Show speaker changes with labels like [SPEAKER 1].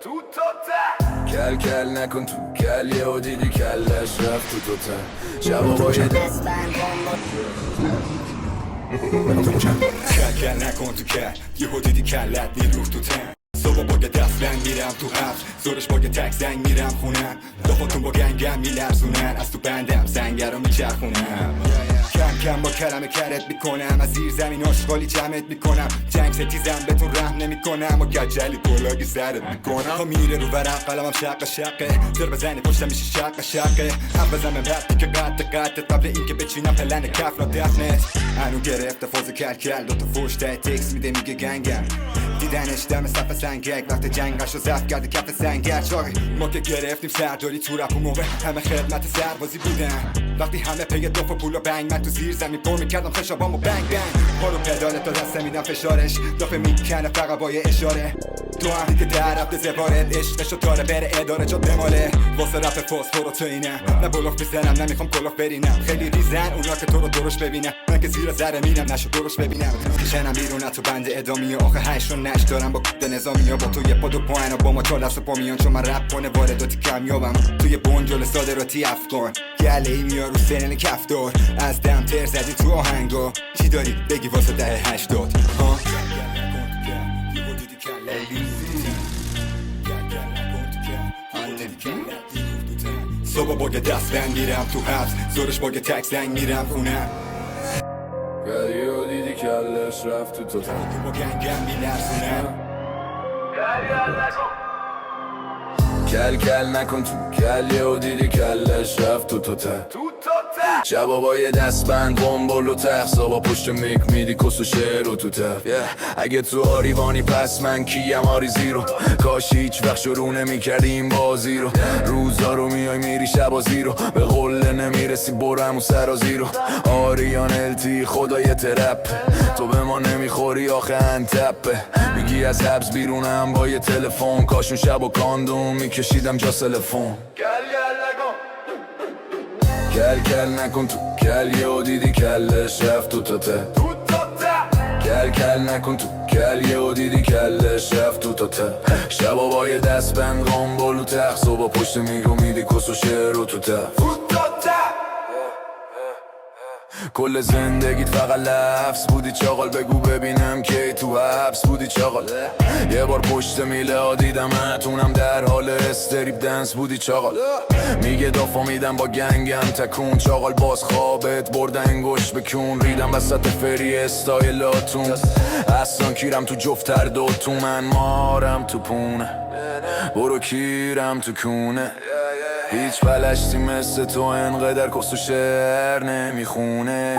[SPEAKER 1] کل کل نکن تو کل یهو دیدی کلش رفت تو تا شبا باید
[SPEAKER 2] کل کل نکن تو کل یهو دیدی کلت نیروخ تو تن صبح با دست لنگ میرم تو حبس زورش با تک زنگ میرم خونم دفاتون با گنگم میلرزونن از تو بندم سنگر رو میچرخونم کم کم با کلمه کرت میکنم از زیر زمین آشغالی جمعت میکنم جنگ ستیزم بهتون رحم نمیکنم و گجلی بلاگی سرت میکنم تا میره رو ورق قلمم شقه شقه در بزنی پشتم میشه شقه شقه هم بزن به وقتی که قد قبل اینکه بچینم پلن کف را دفنت هنو گرفته فاز کل کل دوتا فوش ته تکس میده میگه گنگم دیدنش دم صف سنگک وقت جنگش رو زفت کرده کف سنگر چاقی ما که گرفتیم سرداری تو رپ و موقع همه خدمت سربازی بودن وقتی همه پی دف و پول و بنگ من تو زیر زمین پر میکردم خشابامو بنگ بنگ پارو پدالت تا دسته میدم فشارش دافه میکنه فقط با یه اشاره تو هم که در رفته زبارت عشقشو داره بره اداره جا بماله واسه رپ فاسفور و تو اینه نه بلوف میزنم نمیخوام کلاف برینم خیلی ریزن اونا که تو رو درش ببینم من که زیر ذره میرم نشو درش ببینم میشنم بیرون تو بند ادامی آخه هشت رو نش دارم با کد نظامی با تو یه پا دو پایین و با ما تا لست و پا میان چون من رپ کنه وارداتی کمیابم توی بنجل صادراتی افغان گله ای میار رو سنن کفدار از دم تر زدی تو آهنگا چی داری بگی واسه دهه 80 ها صبح با دست لنگ میرم تو حبس زورش با تک زنگ میرم خونم
[SPEAKER 1] یهو دیدی کلش رفت تو تا
[SPEAKER 2] با گنگم میلرزونم
[SPEAKER 1] کل کل نکن تو کل یهو دیدی کلش رفت تو تا شبا با یه دستبند بمبل و تخصا با پشت میک میدی کس و شعر و تو تف اگه تو آریوانی پس من کیم آریزی رو کاش هیچ وقت شروع نمی‌کردی این بازی رو روزا رو میای میری شبازی رو به قله نمیرسی برم و سرازی رو آریان التی خدای ترپ تو به ما نمیخوری آخه انتپه میگی از حبس بیرونم با یه تلفن کاشون شب و کاندوم میکشیدم جا سلفون کل کل نکن تو کل یهو دیدی کلش رفت تو تا کل کل نکن تو کل یهو دیدی کلش رفت تو تا شبا با یه دستبند قنبل و تخص و با پشت میگو میدی کس و شعر و تو تا کل زندگیت فقط لفظ بودی چاقال بگو ببینم که تو حبس بودی چاقال یه بار پشت میله ها دیدم اتونم در حال استریپ دنس بودی چاقال میگه دافا میدم با گنگم تکون چاقال باز خوابت برده انگوش بکون ریدم وسط فری استایلاتون اصلا کیرم تو جفتر دوتون من مارم تو پونه برو کیرم تو کونه هیچ بلشتی مثل تو انقدر کس و شعر نمیخونه